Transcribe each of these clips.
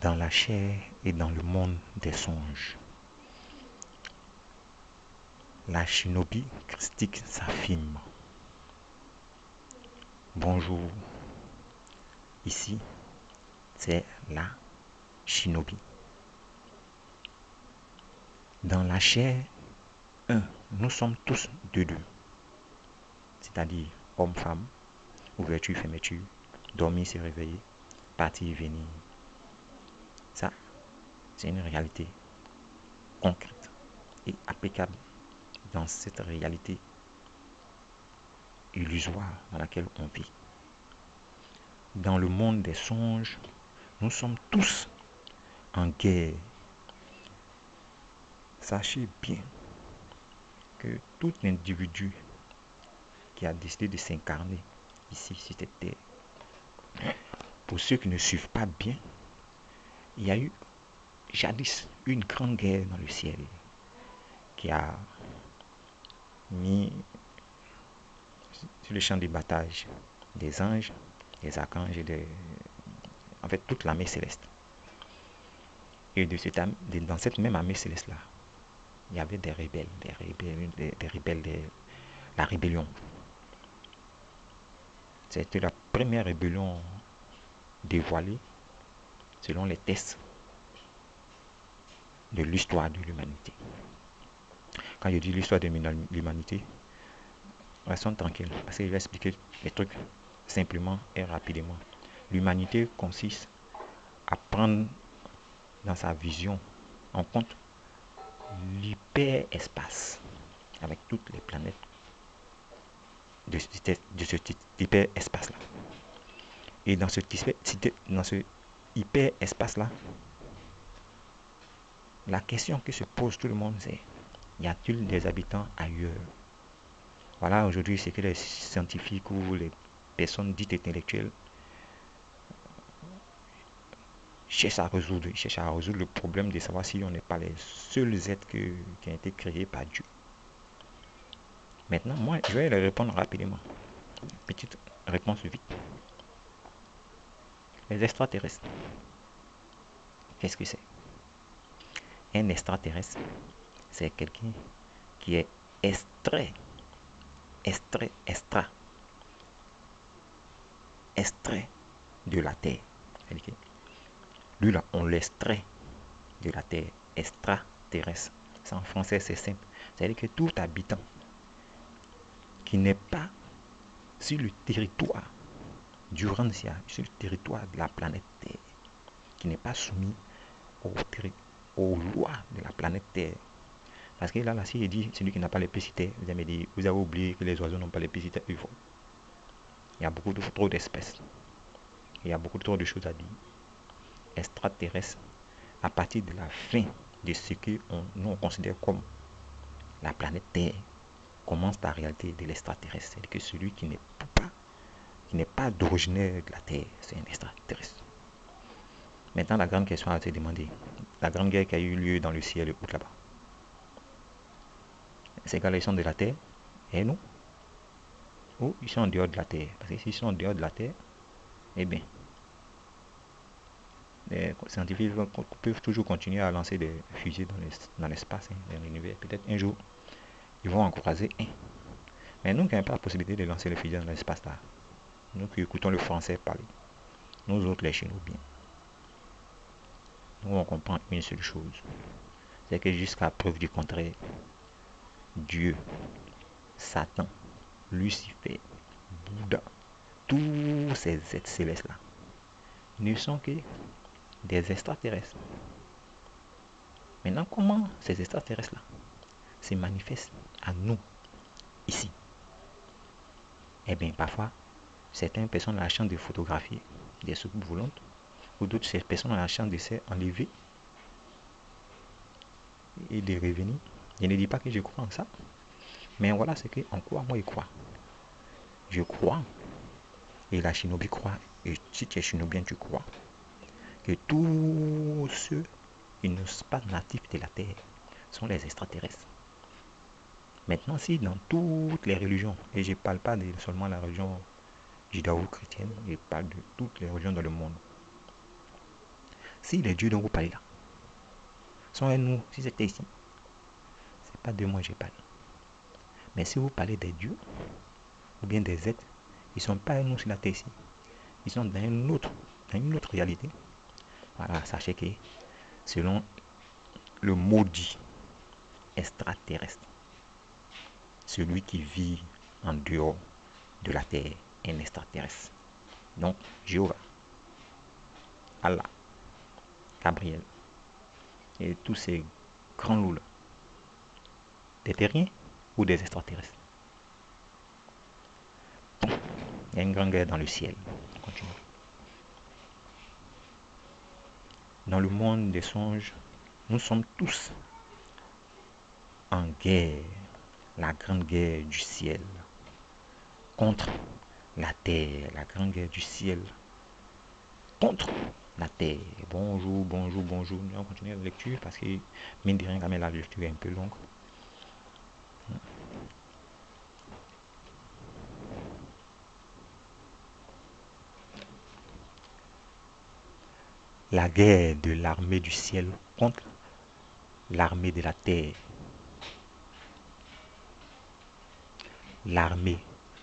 dans la chair et dans le monde des songes. La shinobi christique s'affirme. Bonjour, ici c'est la shinobi. Dans la chair, nous sommes tous deux, c'est-à-dire homme-femme, ouverture, fermeture, dormir, se réveiller, partir, venir. Ça, c'est une réalité concrète et applicable dans cette réalité illusoire dans laquelle on vit. Dans le monde des songes, nous sommes tous en guerre. Sachez bien que tout individu qui a décidé de s'incarner ici sur cette terre, pour ceux qui ne suivent pas bien, il y a eu jadis une grande guerre dans le ciel qui a mis sur le champ de bataille des anges, des archanges et en fait toute l'armée céleste. Et dans cette même armée céleste-là, il y avait des rebelles, la rébellion. C'était la première rébellion dévoilée selon les tests de l'histoire de l'humanité. Quand je dis l'histoire de l'humanité, restons tranquilles, parce que je vais expliquer les trucs simplement et rapidement. L'humanité consiste à prendre dans sa vision en compte l'hyperespace avec toutes les planètes de ce hyperespace-là. Et dans ce hyperespace-là, la question que se pose tout le monde, c'est: y a-t-il des habitants ailleurs? Voilà aujourd'hui ce que les scientifiques ou les personnes dites intellectuelles cherchent à résoudre. Ils cherchent à résoudre le problème de savoir si on n'est pas les seuls êtres qui ont été créés par Dieu. Maintenant, moi, je vais les répondre rapidement. Petite réponse vite. Les extraterrestres. Qu'est-ce que c'est? Un extraterrestre, c'est quelqu'un qui est extrait de la Terre. C'est-à-dire que lui là, on l'extrait de la Terre, extraterrestre. Ça en français c'est simple. C'est-à-dire que tout habitant qui n'est pas sur le territoire d'Urantia, sur le territoire de la planète Terre, qui n'est pas soumis aux lois de la planète Terre. Parce que là, si il dit celui qui n'a pas l'électricité, vous allez me dire, vous avez oublié que les oiseaux n'ont pas l'électricité. Il y a beaucoup trop d'espèces. Il y a beaucoup trop de choses à dire. Extraterrestre, à partir de la fin de ce que nous on considère comme la planète Terre, commence la réalité de l'extraterrestre. C'est-à-dire que celui qui n'est pas d'origine de la Terre, c'est un extraterrestre. Maintenant, la grande question à se demander, la grande guerre qui a eu lieu dans le ciel et là-bas, ces gars-là, ils sont de la Terre, et nous, ou ils sont en dehors de la Terre? Parce que s'ils sont en dehors de la Terre, eh bien, les scientifiques peuvent toujours continuer à lancer des fusées dans l'espace, dans l'univers. Peut-être un jour, ils vont en croiser un. Mais nous qui n'avons pas la possibilité de lancer les fusées dans l'espace là, nous qui écoutons le français parler, nous autres les Chinobiens, nous on comprend une seule chose, c'est que jusqu'à preuve du contraire, Dieu, Satan, Lucifer, Bouddha, tous ces êtres célestes là ne sont que des extraterrestres. Maintenant, comment ces extraterrestres là se manifestent à nous ici? Eh bien, parfois, certaines personnes ont la chance de photographier des soucoupes volantes, ou d'autres personnes ont la chance de s'enlever et de revenir. Je ne dis pas que je crois en ça, mais voilà ce qu'en quoi moi je crois. Je crois, et la shinobi croit, et si tu es shinobien, tu crois, que tous ceux qui ne sont pas natifs de la Terre sont les extraterrestres. Maintenant, si dans toutes les religions, et je ne parle pas seulement de la religion judéo-chrétienne, je parle de toutes les religions dans le monde, Si les dieux dont vous parlez là sont nous, si c'était ici, c'est pas de moi que je parle. Mais si vous parlez des dieux, ou bien des êtres, ils ne sont pas nous sur la terre ici. Ils sont dans une autre réalité. Voilà, sachez que selon le maudit extraterrestre, celui qui vit en dehors de la terre est un extraterrestre. Donc, Jéhovah, Allah, Gabriel et tous ces grands loups-là, des terriens ou des extraterrestres. Bon, il y a une grande guerre dans le ciel. On continue. Dans le monde des songes, nous sommes tous en guerre, la grande guerre du ciel contre la terre, la grande guerre du ciel contre la terre. Bonjour, bonjour, bonjour. On va continuer la lecture parce que, mine de rien, quand même, la lecture est un peu longue. La guerre de l'armée du ciel contre l'armée de la terre. L'armée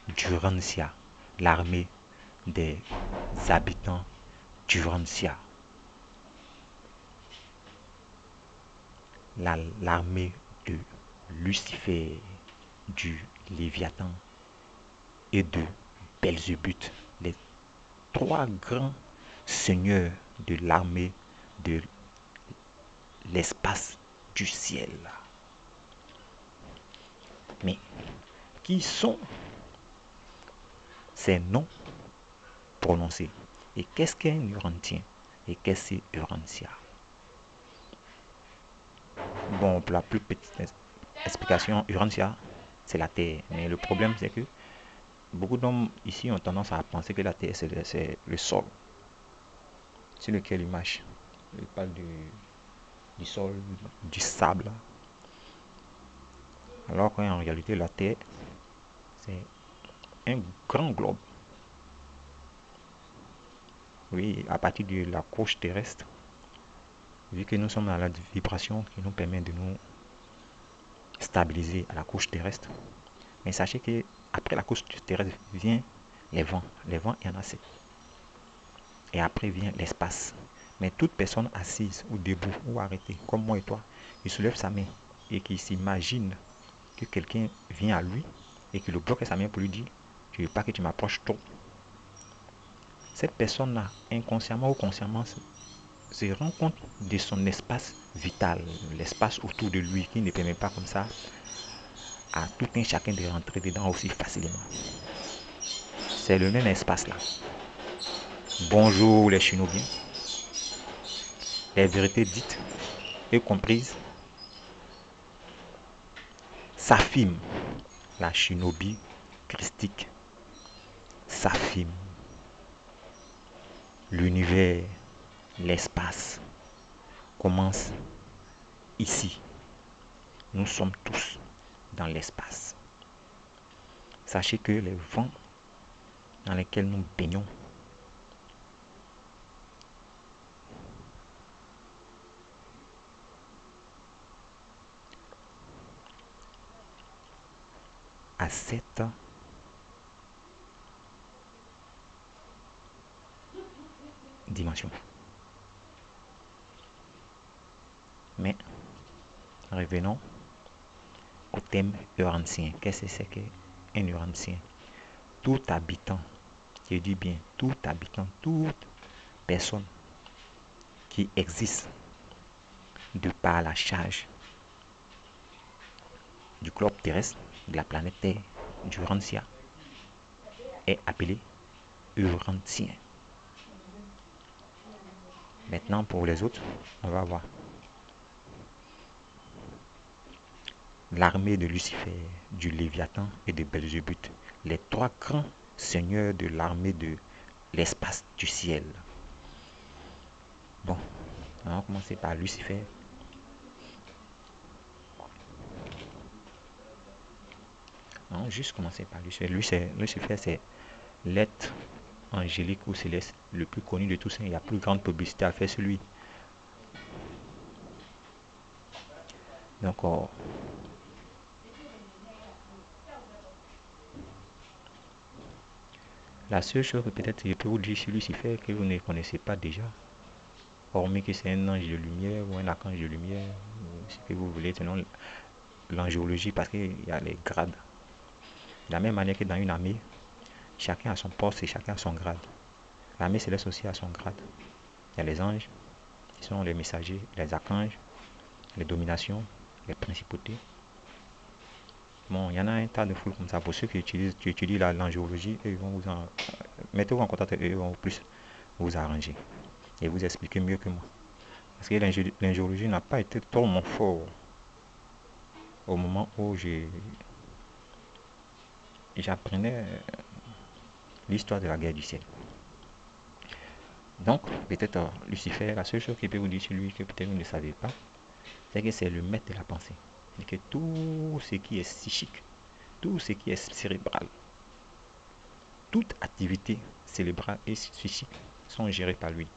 d'Urantia, l'armée des habitants d'Urantia. L'armée de Lucifer, du Léviathan et de Belzébuth, les trois grands seigneurs de l'armée de l'espace du ciel. Mais qui sont ces noms prononcés? Et qu'est-ce qu'un Urantien? Et qu'est-ce que Urantia? Bon, pour la plus petite explication, Urantia, c'est la Terre. Mais le problème, c'est que beaucoup d'hommes ici ont tendance à penser que la Terre, c'est le sol sur lequel ils marchent. Ils parlent du sol, du sable. Alors qu'en réalité, la Terre, c'est un grand globe. Oui, à partir de la couche terrestre, vu que nous sommes dans la vibration qui nous permet de nous stabiliser à la couche terrestre. Mais sachez que après la couche terrestre vient les vents. Les vents, il y en a 7. Et après vient l'espace. Mais toute personne assise ou debout ou arrêtée, comme moi et toi, il soulève sa main et qui s'imagine que quelqu'un vient à lui et qu'il le bloque sa main pour lui dire je ne veux pas que tu m'approches trop. Cette personne-là, inconsciemment ou consciemment, se rend compte de son espace vital, l'espace autour de lui qui ne permet pas comme ça à tout un chacun de rentrer dedans aussi facilement. C'est le même espace là. Bonjour les shinobiens. Les vérités dites et comprises s'affirment. La shinobi christique s'affirme. L'univers, l'espace commence ici. Nous sommes tous dans l'espace. Sachez que les vents dans lesquels nous baignons à cette dimension. Mais revenons au thème urantien. Qu'est-ce que c'est qu'un urantien? Tout habitant, je dis bien tout habitant, toute personne qui existe de par la charge du globe terrestre, de la planète Terre, d'Urantia, est appelé urantien. Maintenant, pour les autres, on va voir. L'armée de Lucifer, du Léviathan et de Belzébuth, les trois grands seigneurs de l'armée de l'espace du ciel. Bon, on va commencer par Lucifer. On va juste commencer par Lucifer. Lucifer, c'est l'être angélique ou céleste le plus connu de tous. Il y a plus grande publicité à faire sur lui. Donc, la seule chose que peut-être je peux vous dire sur Lucifer que vous ne connaissez pas déjà, hormis que c'est un ange de lumière ou un archange de lumière, ou ce que vous voulez, selon l'angiologie, parce qu'il y a les grades. De la même manière que dans une armée, chacun a son poste et chacun a son grade. L'armée céleste aussi a son grade. Il y a les anges, qui sont les messagers, les archanges, les dominations, les principautés. Bon, il y en a un tas de foules comme ça. Pour ceux qui étudient l'angiologie, ils vont vous en... Mettez-vous en contact avec eux, ils vont plus vous arranger et vous expliquer mieux que moi. Parce que l'angiologie n'a pas été tellement fort au moment où j'apprenais l'histoire de la guerre du ciel. Donc, peut-être Lucifer, la seule chose qu'il peut vous dire sur lui que peut-être vous ne savez pas, c'est que c'est le maître de la pensée. Et que tout ce qui est psychique, tout ce qui est cérébral, toute activité cérébrale et psychique sont gérées par lui.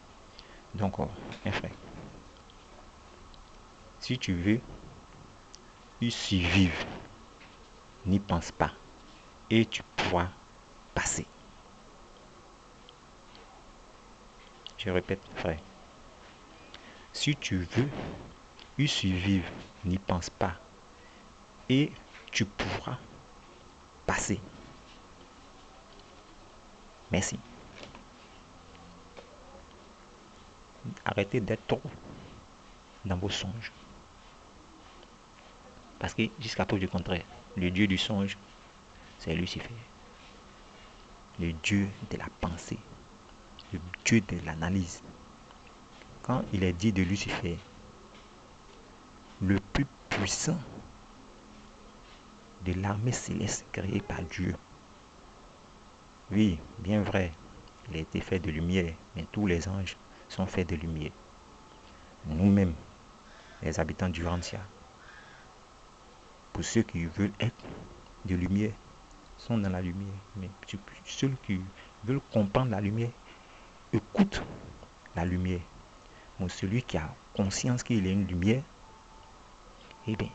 Donc, mes frères, si tu veux y survivre, n'y pense pas et tu pourras passer. Je répète, frère, si tu veux y survivre, n'y pense pas et tu pourras passer. Merci. Arrêtez d'être trop dans vos songes. Parce que jusqu'à preuve du contraire, le Dieu du songe, c'est Lucifer. Le Dieu de la pensée, le Dieu de l'analyse. Quand il est dit de Lucifer, le plus puissant de l'armée céleste créée par Dieu. Oui, bien vrai, il a été fait de lumière, mais tous les anges sont faits de lumière. Nous-mêmes, les habitants du Rantia, pour ceux qui veulent être de lumière, sont dans la lumière. Mais ceux qui veulent comprendre la lumière, écoutent la lumière. Mais celui qui a conscience qu'il est une lumière, eh bien,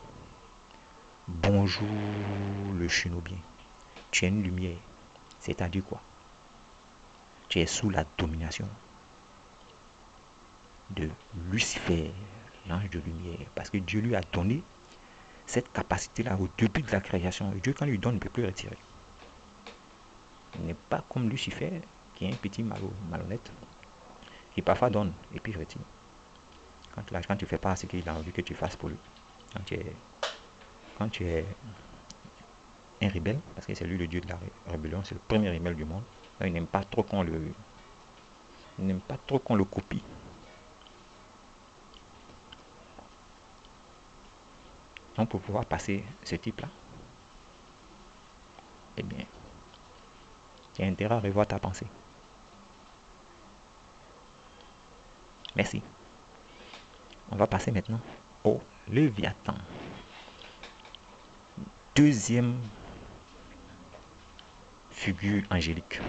bonjour le chenobien. Tu es une lumière. C'est-à-dire quoi? Tu es sous la domination de Lucifer, l'ange de lumière. Parce que Dieu lui a donné cette capacité-là au début de la création. Et Dieu, quand il lui donne, ne peut plus retirer. Il n'est pas comme Lucifer, qui est un petit malhonnête, qui parfois donne et puis retire. Quand tu ne fais pas ce qu'il a envie que tu fasses pour lui. Quand tu es un rebelle, parce que c'est lui le dieu de la rébellion, c'est le premier rebelle du monde. Il n'aime pas trop qu'on le copie. Donc pour pouvoir passer ce type-là, eh bien, tu as intérêt à revoir ta pensée. Merci. On va passer maintenant au Léviathan. Deuxième figure angélique.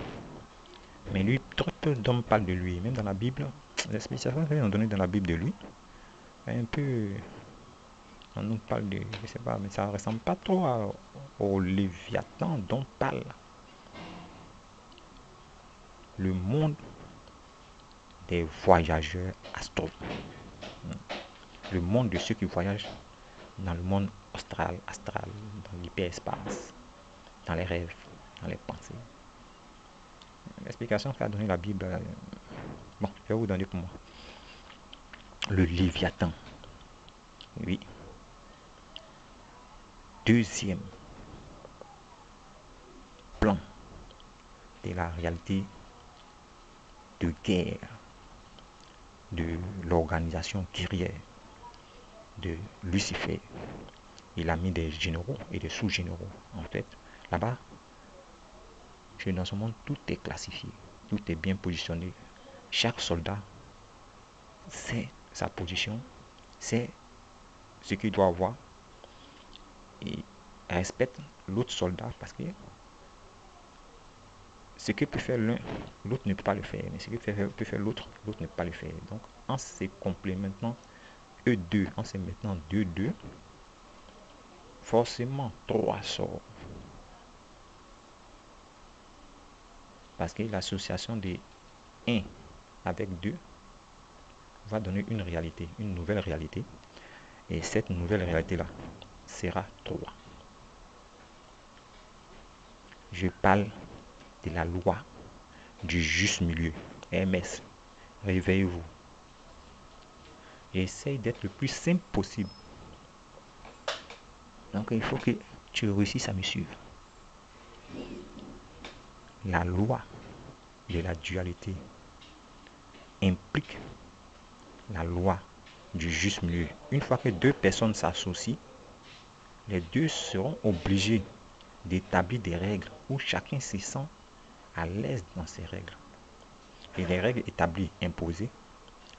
Mais lui, très peu d'hommes parlent de lui. Même dans la Bible, l'explication qu'ils ont donnée dans la Bible de lui, un peu, on nous parle de, je sais pas, mais ça ne ressemble pas trop au Léviathan dont parle le monde des voyageurs astraux. Le monde de ceux qui voyagent dans le monde astral, dans l'hyperespace, dans les rêves, dans les pensées. L'explication qu'a donnée la Bible, bon, je vais vous donner pour moi. Le Léviathan, oui. Deuxième plan de la réalité de guerre de l'organisation guerrière de Lucifer. Il a mis des généraux et des sous-généraux. En fait, là-bas, dans ce monde, tout est classifié, tout est bien positionné. Chaque soldat sait sa position, sait ce qu'il doit avoir et respecte l'autre soldat parce que ce que peut faire l'un, l'autre ne peut pas le faire. Mais ce que peut faire l'autre, l'autre ne peut pas le faire. Donc, en se complémentant, eux deux, en se mettant deux, forcément 3 sorts. Parce que l'association de 1 avec 2 va donner une réalité, une nouvelle réalité. Et cette nouvelle réalité-là sera 3. Je parle de la loi du juste milieu. MS, réveillez-vous. Essaye d'être le plus simple possible. Donc il faut que tu réussisses à me suivre. La loi de la dualité implique la loi du juste milieu. Une fois que 2 personnes s'associent, les 2 seront obligés d'établir des règles où chacun se sent à l'aise dans ces règles. Et les règles établies, imposées,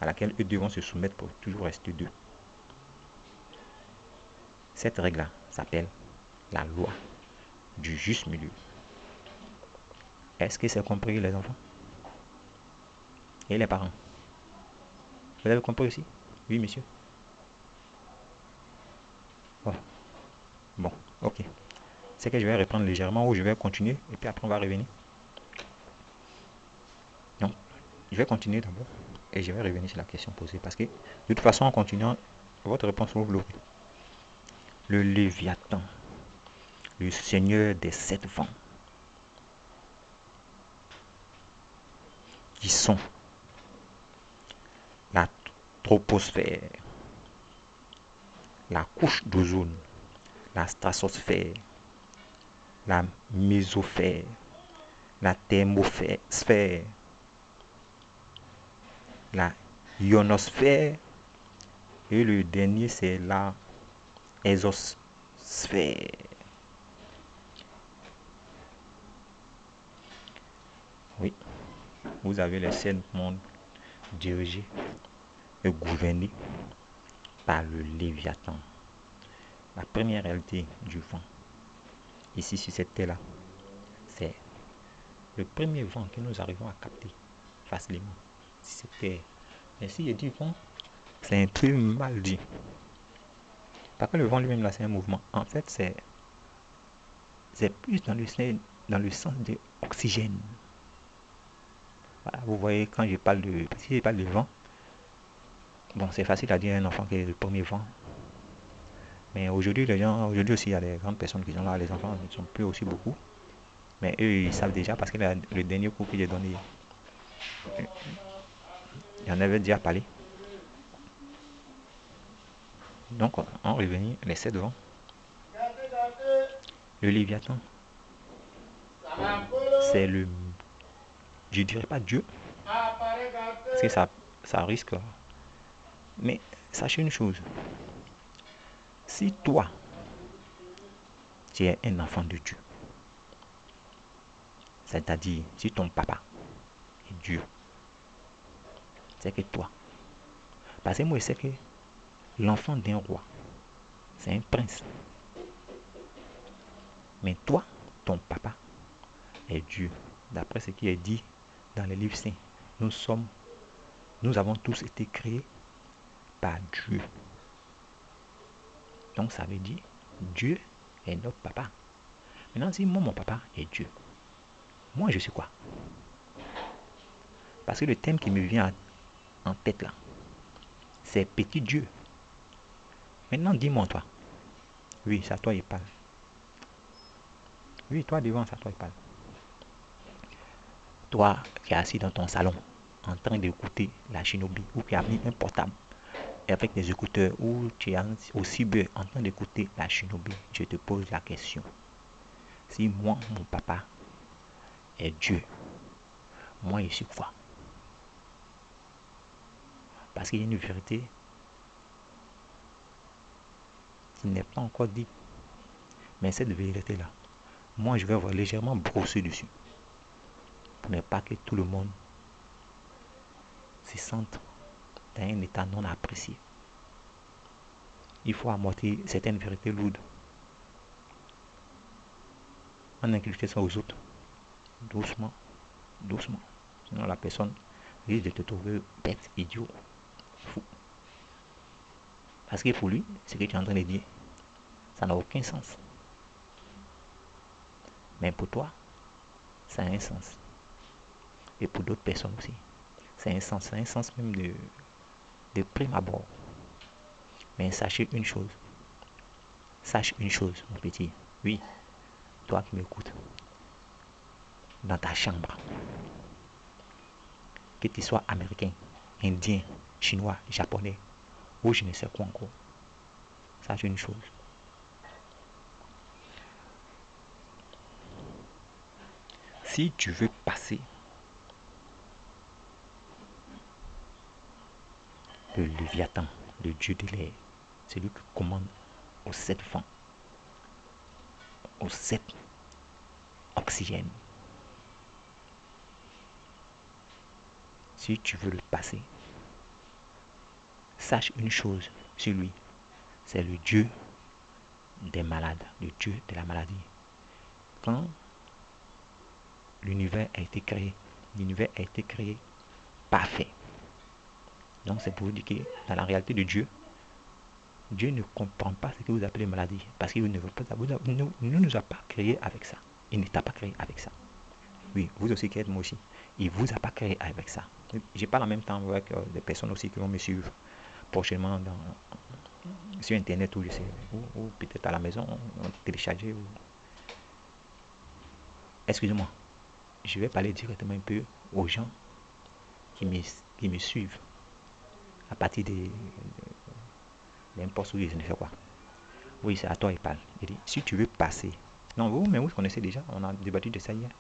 à laquelle eux devront se soumettre pour toujours rester 2. Cette règle-là s'appelle la loi du juste milieu. Est-ce que c'est compris, les enfants? Et les parents? Vous avez compris aussi? Oui, monsieur. Oh, bon, ok. C'est que je vais reprendre légèrement ou je vais continuer et puis après on va revenir. Non, je vais continuer d'abord et je vais revenir sur la question posée parce que de toute façon, en continuant, votre réponse vous l'aurez. Le Léviathan, le seigneur des 7 vents, qui sont la troposphère, la couche d'ozone, la stratosphère, la mésosphère, la thermosphère, la ionosphère et le dernier c'est la exosphère. Oui, vous avez les 7 mondes dirigés et gouvernés par le Léviathan. La première réalité du vent, ici sur cette terre-là, c'est le premier vent que nous arrivons à capter facilement. Si c'était. Mais si je dis vent, c'est un truc mal dit. Parce que le vent lui-même, là, c'est un mouvement. En fait, c'est plus dans le sens de oxygène. Voilà, vous voyez, quand je parle de. Si je parle de vent, bon, c'est facile à dire à un enfant que le premier vent. Mais aujourd'hui, aujourd'hui aussi, il y a des grandes personnes qui sont là, les enfants ne sont plus aussi beaucoup. Mais eux, ils savent déjà parce que le dernier cours que j'ai donné, il y en avait déjà parlé. Donc, en revenir, les 7 vents. Le Léviathan, c'est le. Je dirais pas Dieu, parce que ça risque. Mais sachez une chose. Si toi, tu es un enfant de Dieu, c'est-à-dire si ton papa est Dieu, c'est que toi. Parce que moi, je sais que l'enfant d'un roi, c'est un prince. Mais toi, ton papa est Dieu. D'après ce qui est dit dans les livres saints, nous avons tous été créés par Dieu. Donc ça veut dire, Dieu est notre papa. Maintenant, si moi, mon papa est Dieu, moi, je suis quoi? Parce que le thème qui me vient en tête là, c'est petit Dieu. Maintenant, dis-moi toi. Oui, c'est à toi il parle. Oui, toi devant, c'est à toi il parle. Toi qui es assis dans ton salon, en train d'écouter la shinobi, ou qui as mis un portable avec des écouteurs, ou tu es aussi bien en train d'écouter la shinobi, je te pose la question. Si moi, mon papa est Dieu, moi je suis quoi? Parce qu'il y a une vérité qui n'est pas encore dite. Mais cette vérité-là, moi je vais légèrement brosser dessus. Pour ne pas que tout le monde se sente dans un état non apprécié. Il faut amortir certaines vérités lourdes. On inculque ça aux autres. Doucement, doucement. Sinon la personne risque de te trouver bête, idiot, fou. Parce que pour lui, ce que tu es en train de dire, Ça n'a aucun sens. Mais pour toi, ça a un sens. Et pour d'autres personnes aussi. C'est un sens même de prime abord. Mais sache une chose, mon petit. Oui, toi qui m'écoutes, dans ta chambre, que tu sois américain, indien, chinois, japonais, ou je ne sais quoi encore, sache une chose. Si tu veux passer le Léviathan, le dieu de l'air, celui qui commande aux 7 vents, aux 7 oxygènes, si tu veux le passer, sache une chose sur lui, c'est le dieu des malades, le dieu de la maladie. Quand l'univers a été créé parfait. Donc c'est pour vous dire que dans la réalité de Dieu, Dieu ne comprend pas ce que vous appelez maladie. Parce qu'il ne veut pas, ne nous a pas créé avec ça. Il ne t'a pas créé avec ça. Oui, vous aussi qui êtes moi aussi. Il ne vous a pas créé avec ça. Je parle en même temps avec des personnes aussi qui vont me suivre prochainement sur Internet ou, je sais, ou peut-être à la maison, télécharger. Excusez-moi, je vais parler directement un peu aux gens qui me, qui me suivent à partir d'un poste où je ne sais quoi. Oui, c'est à toi il parle. Il dit, si tu veux passer. Non, mais vous connaissez déjà, on a débattu de ça hier.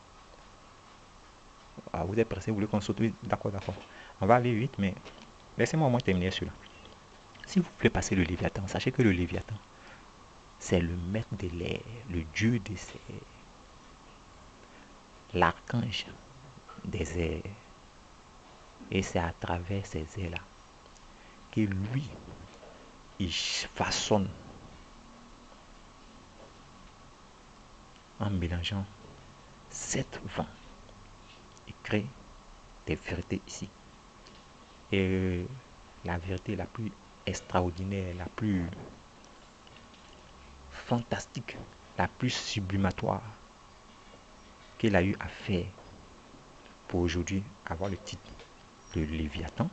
Ah, vous êtes pressé, vous voulez qu'on saute. Oui, d'accord, d'accord. On va aller vite, mais laissez-moi au moins terminer celui-là. Si vous voulez passer le Léviathan, sachez que le Léviathan, c'est le maître de l'air, le dieu des airs, l'archange des airs. Et c'est à travers ces airs-là que lui, il façonne en mélangeant 7 vents. Il crée des vérités ici. Et la vérité la plus extraordinaire, la plus fantastique, la plus sublimatoire qu'il a eu à faire pour aujourd'hui avoir le titre de Léviathan,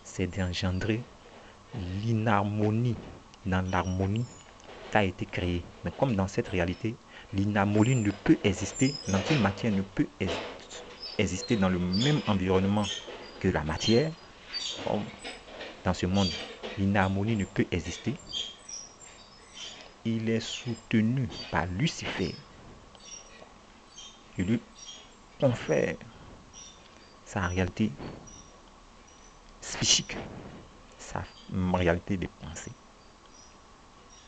c'est d'engendrer l'inharmonie dans l'harmonie qui a été créée. Mais comme dans cette réalité, l'inharmonie ne peut exister, l'antimatière ne peut exister dans le même environnement que la matière. Comme dans ce monde, l'inharmonie ne peut exister. Il est soutenu par Lucifer. Il lui confère sa réalité psychique, sa réalité de pensée,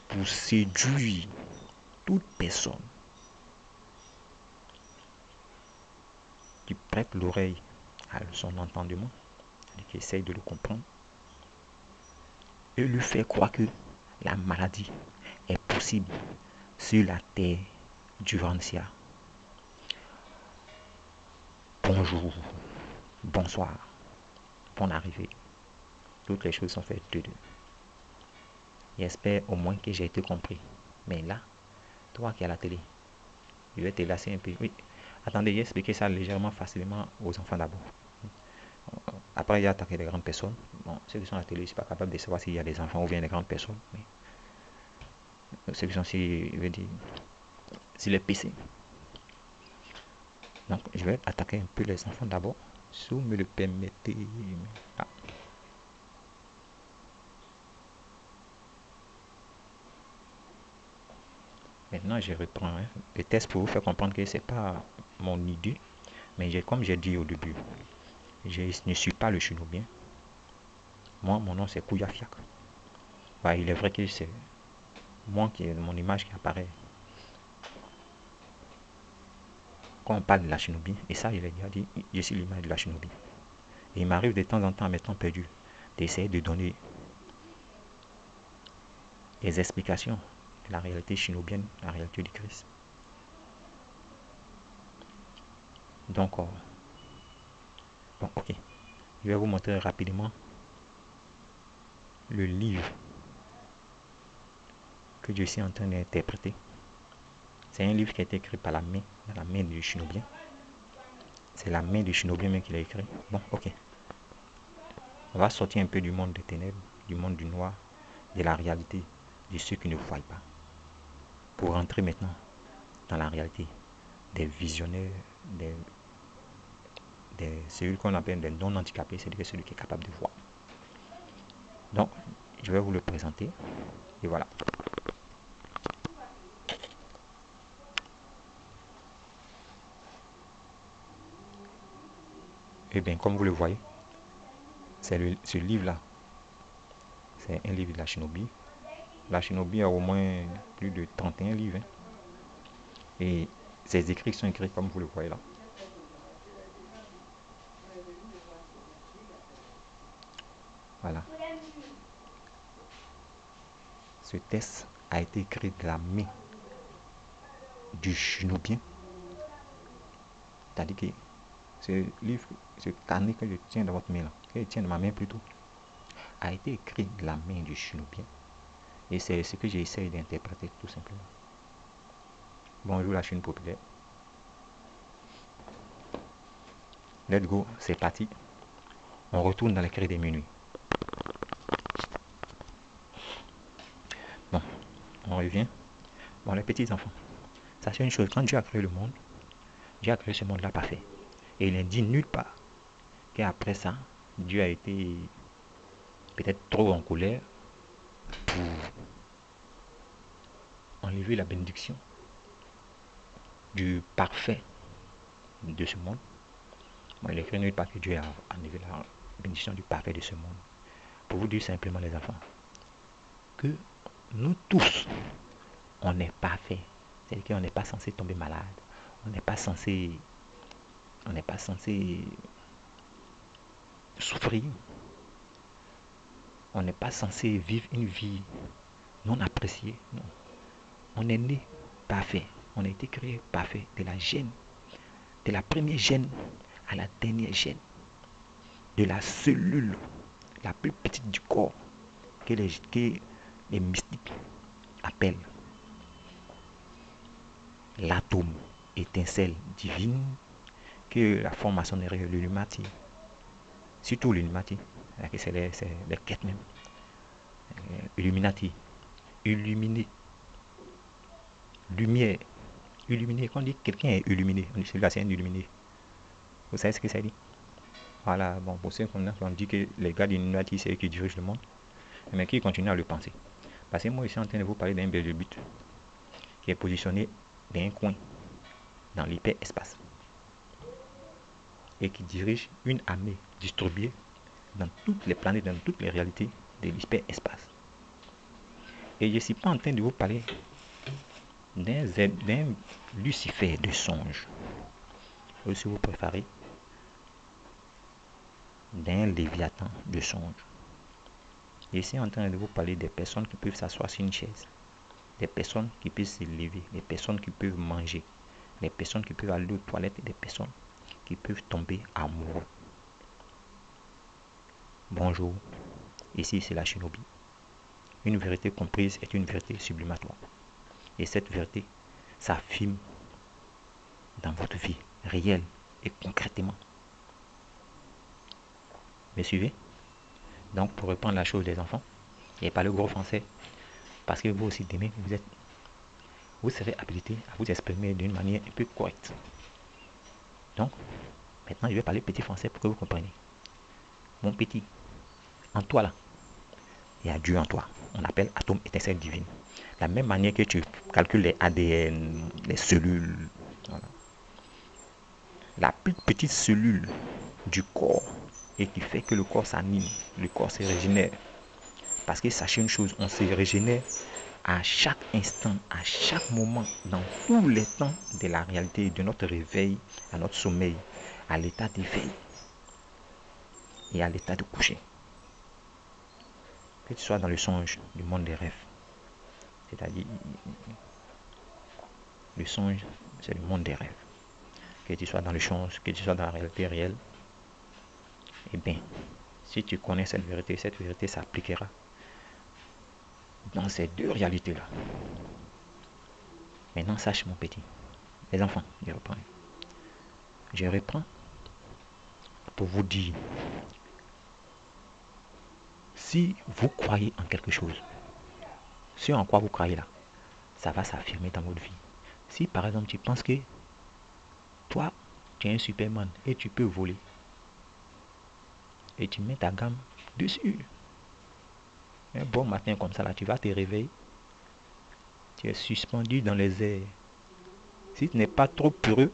pour séduire toute personne qui prête l'oreille à son entendement et qui essaye de le comprendre et lui faire croire que la maladie est possible sur la terre du Vancia. Bonjour, bonsoir, bonne arrivée. Toutes les choses sont faites de deux. J'espère au moins que j'ai été compris. Mais là, toi qui es à la télé, je vais te lasser un peu. Oui, attendez, j'ai expliqué ça légèrement, facilement aux enfants d'abord. Après, il y a attaqué les grandes personnes. Bon, ceux qui sont à la télé, je ne suis pas capable de savoir s'il y a des enfants ou bien des grandes personnes. Mais ceux qui sont sur, je veux dire, sur les PC. Donc, je vais attaquer un peu les enfants d'abord, si vous me le permettez. Ah. Maintenant, je reprends le test pour vous faire comprendre que ce n'est pas mon idée. Mais comme j'ai dit au début, je ne suis pas le chinobien. Moi, mon nom, c'est Kouyafiak. Ouais, il est vrai que c'est moi qui ai mon image qui apparaît quand on parle de la Shinobi. Et ça, je l'ai déjà dit, je suis l'image de la Shinobi. Et il m'arrive de temps en temps, à mes temps perdus, d'essayer de donner des explications de la réalité shinobienne, la réalité du Christ. Donc, bon, ok. Je vais vous montrer rapidement le livre que je suis en train d'interpréter, c'est un livre qui a été écrit par la main, dans la main du Shinobien. C'est la main du Shinobien même qui l'a écrit. Bon, ok. On va sortir un peu du monde des ténèbres, du monde du noir, de la réalité, de ceux qui ne voient pas. Pour rentrer maintenant dans la réalité des visionnaires, celui qu'on appelle des non-handicapés, c'est-à-dire celui qui est capable de voir. Donc, je vais vous le présenter. Et voilà. Et bien, comme vous le voyez, c'est ce livre-là. C'est un livre de la Shinobi. La Shinobi a au moins plus de 31 livres. Hein. Et ses écrits sont écrits comme vous le voyez là. Voilà. Ce texte a été écrit de la main du Shinobien. C'est-à-dire que ce livre, ce carnet que je tiens dans votre main là, que je tiens dans ma main plutôt, a été écrit de la main du Shinobien. Et c'est ce que j'essaie d'interpréter tout simplement. Bonjour la Chine populaire. Let's go, c'est parti. On retourne dans les cris des minuit. Bon, on revient. Bon, les petits enfants. Sachez une chose, quand Dieu a créé le monde, Dieu a créé ce monde-là parfait. Et il n'est dit nulle part qu'après ça, Dieu a été peut-être trop en colère pour enlever la bénédiction du parfait de ce monde. Bon, il est écrit nulle part que Dieu a enlevé la bénédiction du parfait de ce monde. Pour vous dire simplement, les enfants, que nous tous, on n'est pas fait. C'est-à-dire qu'on n'est pas censé tomber malade. On n'est pas censé souffrir. On n'est pas censé vivre une vie non appréciée. Non. On est né parfait. On a été créé parfait. De la gêne, de la première gêne à la dernière gêne. De la cellule la plus petite du corps que les mystiques appellent l'atome, étincelle divine, que la formation-maçonnerie, l'Illuminati, surtout l'Illuminati, c'est les quêtes même, Illuminati, illuminé, lumière, illuminé. Quand on dit quelqu'un est illuminé, on dit celui-là c'est un illuminé. Vous savez ce que ça dit? Voilà, bon, pour ceux on dit que les gars d'Illuminati c'est eux qui dirigent le monde, mais qui continuent à le penser. Parce que moi je suis en train de vous parler d'un Belzébuth qui est positionné dans un coin, dans l'hyperespace, et qui dirige une armée distribuée dans toutes les planètes, dans toutes les réalités de l'hyperespace. Et je ne suis pas en train de vous parler d'un Lucifer de songe, ou si vous préférez, d'un Léviathan de songe. Je suis en train de vous parler des personnes qui peuvent s'asseoir sur une chaise, des personnes qui peuvent se lever, des personnes qui peuvent manger, des personnes qui peuvent aller aux toilettes et des personnes qui peuvent tomber amoureux. Bonjour, ici c'est la Shinobi. Une vérité comprise est une vérité sublimatoire. Et cette vérité s'affirme dans votre vie réelle et concrètement. Me suivez? Donc pour reprendre la chose des enfants, et pas le gros français, parce que vous aussi demain, vous serez habilité à vous exprimer d'une manière un peu correcte. Donc, maintenant je vais parler petit français pour que vous compreniez. Mon petit, en toi là, il y a Dieu en toi. On appelle atome étincelle divine. La même manière que tu calcules les ADN, les cellules, voilà. La plus petite cellule du corps et qui fait que le corps s'anime, le corps se régénère. Parce que sachez une chose, on se régénère à chaque instant, à chaque moment, dans tous les temps de la réalité, de notre réveil à notre sommeil, à l'état d'éveil et à l'état de coucher. Que tu sois dans le songe du monde des rêves, c'est-à-dire le songe, c'est le monde des rêves. Que tu sois dans le songe, que tu sois dans la réalité réelle, eh bien, si tu connais cette vérité s'appliquera dans ces deux réalités-là. Maintenant, sache mon petit. Les enfants, je reprends pour vous dire, si vous croyez en quelque chose, ce en quoi vous croyez là, ça va s'affirmer dans votre vie. Si par exemple tu penses que toi, tu es un Superman et tu peux voler, et tu mets ta gamme dessus, un bon matin comme ça là, tu vas te réveiller, tu es suspendu dans les airs. Si tu n'es pas trop peureux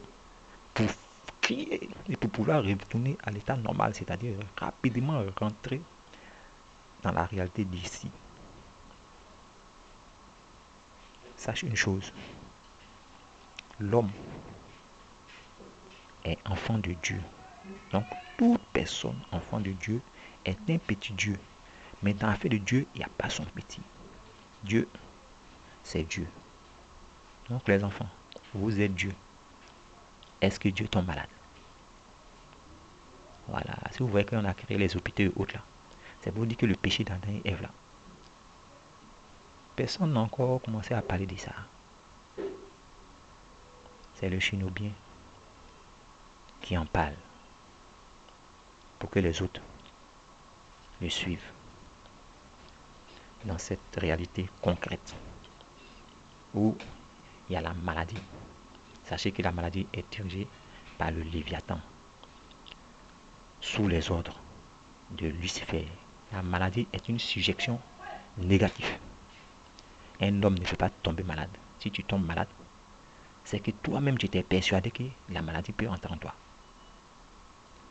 pour crier et pour pouvoir retourner à l'état normal, c'est-à-dire rapidement rentrer dans la réalité d'ici, sache une chose, l'homme est enfant de Dieu. Donc, toute personne enfant de Dieu est un petit Dieu. Mais dans l'affaire de Dieu, il n'y a pas son petit. Dieu, c'est Dieu. Donc, les enfants, vous êtes Dieu. Est-ce que Dieu tombe malade? Voilà. Si vous voyez qu'on a créé les hôpitaux et autres là, c'est pour dire que le péché d'Adam et Ève là, personne n'a encore commencé à parler de ça. C'est le chénobien qui en parle pour que les autres le suivent dans cette réalité concrète où il y a la maladie. Sachez que la maladie est dirigée par le Léviathan sous les ordres de Lucifer. La maladie est une suggestion négative. Un homme ne peut pas tomber malade. Si tu tombes malade, c'est que toi-même tu t'es persuadé que la maladie peut entrer en toi.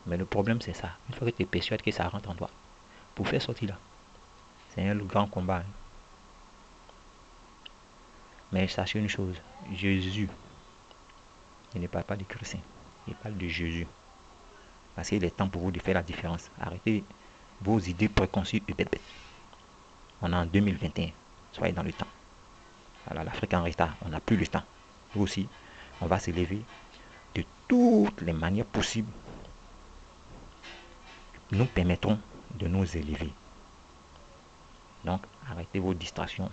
Mais le problème c'est ça. Une fois que tu es persuadé que ça rentre en toi, pour faire sortir là, c'est un grand combat. Hein. Mais sachez une chose, Jésus, il ne parle pas de chrétien, il parle de Jésus. Parce qu'il est temps pour vous de faire la différence. Arrêtez vos idées préconçues et bêtes. On est en 2021, soyez dans le temps. Alors l'Afrique en retard, on n'a plus le temps. Nous aussi, on va s'élever de toutes les manières possibles. Nous permettrons de nous élever. Donc, arrêtez vos distractions.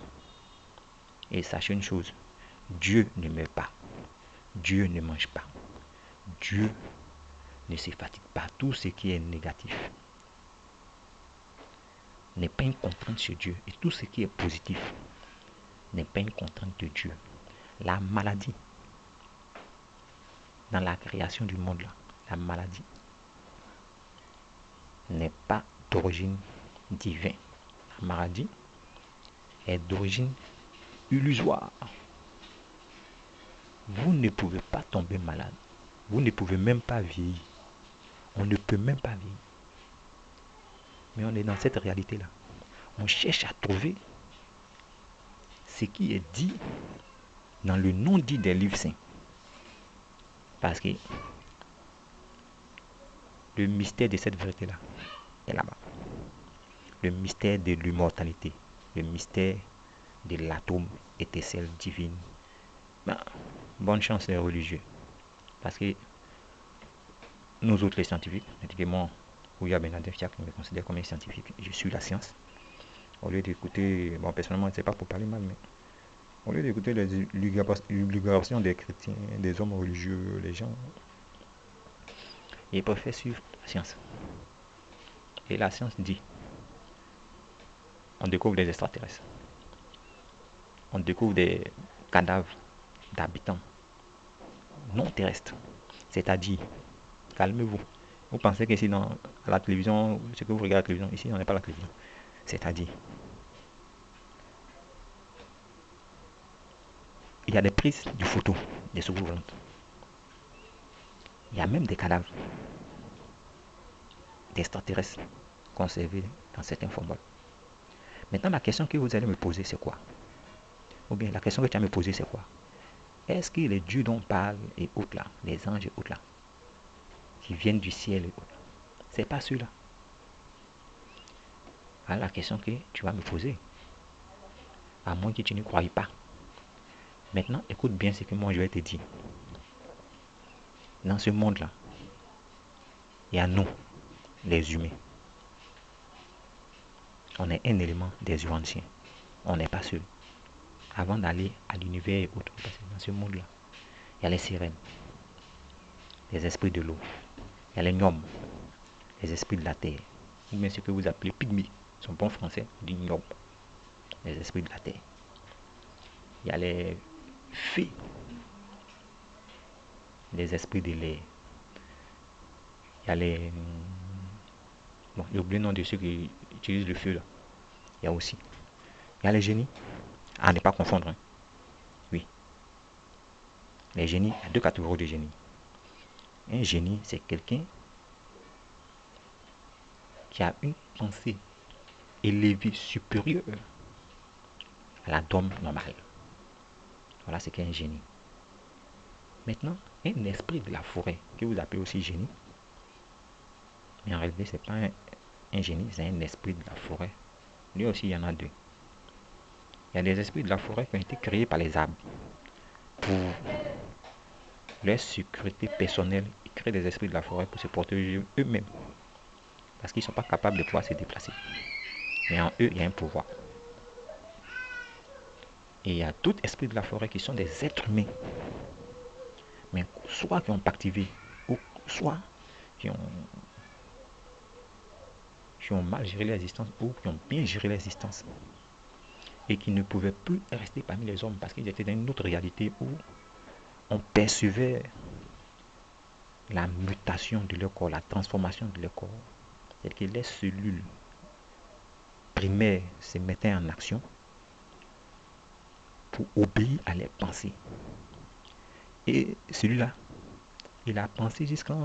Et sachez une chose, Dieu ne meurt pas. Dieu ne mange pas. Dieu ne se fatigue pas. Tout ce qui est négatif n'est pas une contrainte sur Dieu. Et tout ce qui est positif n'est pas une contrainte de Dieu. La maladie, dans la création du monde, là, la maladie n'est pas d'origine divine. La maladie est d'origine illusoire. Vous ne pouvez pas tomber malade. Vous ne pouvez même pas vieillir. On ne peut même pas vieillir. Mais on est dans cette réalité-là. On cherche à trouver ce qui est dit dans le non-dit des livres saints. Parce que le mystère de cette vérité-là est là-bas. Le mystère de l'immortalité. Le mystère de l'atome étincelle divine. Ben, bonne chance les religieux. Parce que nous autres les scientifiques, notamment Ouya Benadev qui me considère comme un scientifique, je suis la science. Au lieu d'écouter, bon personnellement c'est pas pour parler mal, mais au lieu d'écouter les vulgarisations des chrétiens, des hommes religieux, les gens, ils préfèrent suivre la science. Et la science dit, on découvre des extraterrestres, on découvre des cadavres d'habitants non terrestres. C'est-à-dire, calmez-vous. Vous pensez que ici dans la télévision, ce que vous regardez à la télévision, ici on n'est pas la télévision. C'est-à-dire, il y a des prises de photos des secours volantes. Il y a même des cadavres d'extraterrestres conservés dans certains formats. Maintenant, la question que vous allez me poser, c'est quoi? Ou bien la question que tu vas me poser, c'est quoi? Est-ce que les dieux dont on parle et autres là, les anges et autres là, qui viennent du ciel et autres, c'est pas ceux-là? Voilà la question que tu vas me poser. À moins que tu ne croyes pas. Maintenant, écoute bien ce que moi je vais te dire. Dans ce monde-là, il y a nous, les humains. On est un élément des Urantiens. on n'est pas seul. Avant d'aller à l'univers et autres, parce que dans ce monde-là, il y a les sirènes, les esprits de l'eau, il y a les gnomes, les esprits de la terre, ou bien ce que vous appelez pygmées, son bon français, dit gnomes, les esprits de la terre. Il y a les fées, les esprits de l'air. Il y a les... Bon, j'ai oublié le nom de ceux qui utilisent le feu là. Il y a aussi. Il y a les génies. À ne pas confondre. Hein. Oui. Les génies, il y a deux catégories de génies. Un génie, c'est quelqu'un qui a une pensée élevée, supérieure à la norme normale. Voilà ce qu'est un génie. Maintenant, un esprit de la forêt, que vous appelez aussi génie, mais en réalité, ce n'est pas un génie, c'est un esprit de la forêt. Lui aussi, il y en a deux. Il y a des esprits de la forêt qui ont été créés par les arbres pour leur sécurité personnelle. Ils créent des esprits de la forêt pour se protéger eux-mêmes. Parce qu'ils ne sont pas capables de pouvoir se déplacer. Mais en eux, il y a un pouvoir. Et il y a d'autres esprits de la forêt qui sont des êtres humains. Mais soit qui ont activé, ou soit qui ont mal géré l'existence, ou qui ont bien géré l'existence. Et qui ne pouvaient plus rester parmi les hommes parce qu'ils étaient dans une autre réalité où on percevait la mutation de leur corps, la transformation de leur corps. C'est-à-dire que les cellules primaires se mettaient en action pour obéir à leurs pensées. Et celui-là, il a pensé jusqu'à...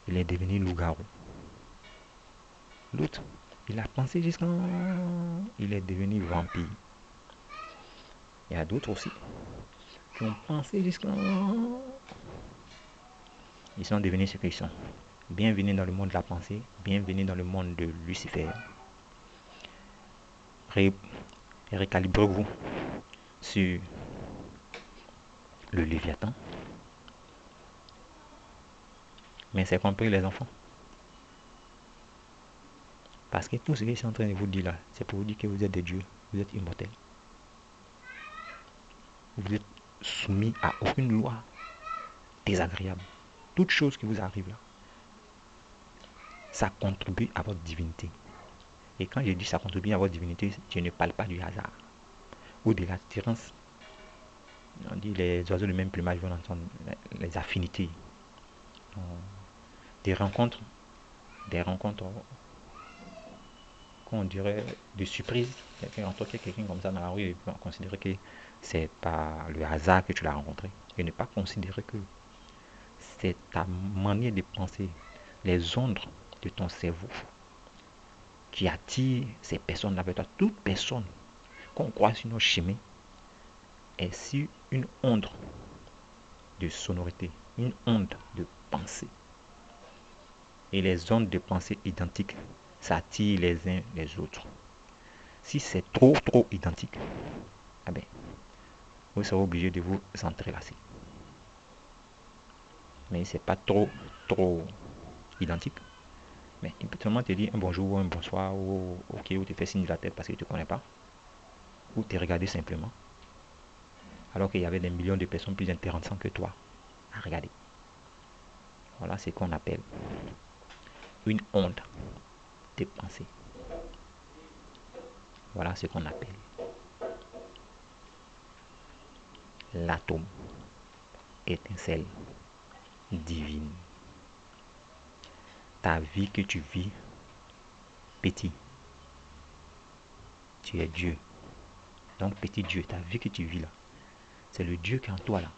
Il est devenu loup-garou. L'autre, il a pensé jusqu'à... Il est devenu vampire. Il y a d'autres aussi qui ont pensé jusqu'à... Ils sont devenus ce qu'ils sont. Bienvenue dans le monde de la pensée, bienvenue dans le monde de Lucifer. Récalibrez-vous sur le Léviathan. Mais c'est compris les enfants. Parce que tout ce que je suis en train de vous dire là, c'est pour vous dire que vous êtes des dieux, vous êtes immortels. Vous êtes soumis à aucune loi désagréable. Toute chose qui vous arrive là, ça contribue à votre divinité. Et quand je dis ça contribue à votre divinité, je ne parle pas du hasard ou de l'attirance. On dit les oiseaux de même plumage vont entendre les affinités. Des rencontres, qu'on dirait de surprise. Quelqu'un rencontre quelqu'un comme ça dans la rue et on considérer que c'est par le hasard que tu l'as rencontré. Et ne pas considérer que c'est ta manière de penser, les ondes de ton cerveau qui attire ces personnes avec toi. Toute personne qu'on croise sur nos chemins est sur une onde de sonorité, une onde de pensée. Et les ondes de pensée identiques s'attirent les uns les autres. Si c'est trop identique, eh bien, vous serez obligé de vous entrelacer. Mais c'est pas trop identique. Mais il peut seulement te dire un bonjour ou un bonsoir ou ok ou te faire signe de la tête parce qu'il ne te connaît pas. Ou te regarder simplement. Alors qu'il y avait des millions de personnes plus intéressantes que toi à regarder. Voilà ce qu'on appelle une onde de pensée. Voilà ce qu'on appelle l'atome, étincelle divine. Ta vie que tu vis, petit, tu es Dieu. Donc petit Dieu, ta vie que tu vis là, c'est le Dieu qui est en toi là,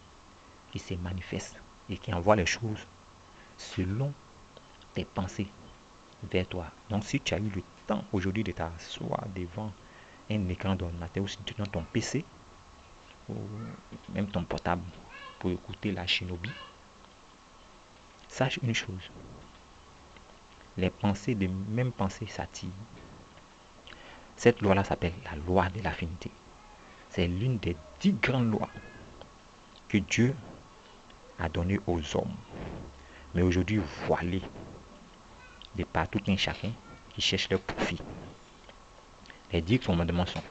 qui se manifeste et qui envoie les choses selon tes pensées vers toi. Donc si tu as eu le temps aujourd'hui de t'asseoir devant un écran d'ordinateur ou si tu as ton PC ou même ton portable pour écouter la Shinobi, sache une chose, les pensées des mêmes pensées s'attirent. Cette loi-là s'appelle la loi de l'affinité. C'est l'une des 10 grandes lois que Dieu a données aux hommes. Mais aujourd'hui, voilées de par tout un chacun qui cherche leur profit. Les 10 commandements sont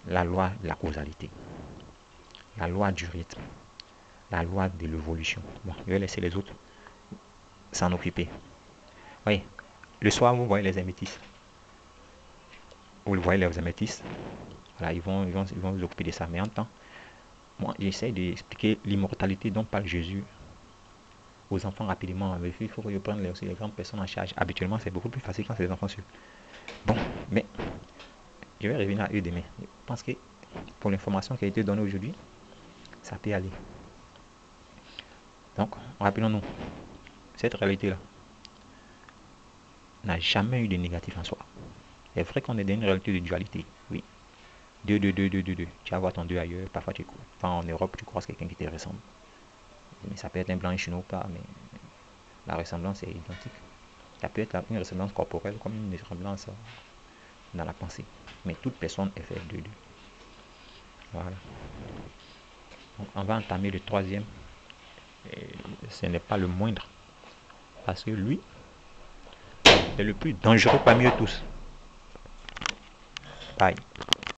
la loi de la causalité, la loi du rythme, la loi de l'évolution. Bon, je vais laisser les autres s'en occuper. Oui, le soir, vous voyez les améthystes. Vous le voyez, les améthystes. Voilà, ils vont vous occuper de ça. Mais en temps, moi, j'essaie d'expliquer l'immortalité dont parle Jésus aux enfants rapidement. Il faut que je prenne aussi les grandes personnes en charge. Habituellement, c'est beaucoup plus facile quand c'est les enfants suivent. Bon, mais je vais revenir à eux demain. Je pense que pour l'information qui a été donnée aujourd'hui, ça peut aller. Donc, rappelons-nous, cette réalité-là n'a jamais eu de négatif en soi. C'est vrai qu'on est dans une réalité de dualité, oui. Deux. Tu vas voir ton deux ailleurs, parfois tu enfin, en Europe, tu croises quelqu'un qui te ressemble. Mais ça peut être un blanc, un chinois ou pas, mais la ressemblance est identique. Ça peut être une ressemblance corporelle comme une ressemblance dans la pensée. Mais toute personne est faite de deux. Voilà. Donc on va entamer le troisième. Et ce n'est pas le moindre. Parce que lui est le plus dangereux parmi eux tous. Bye.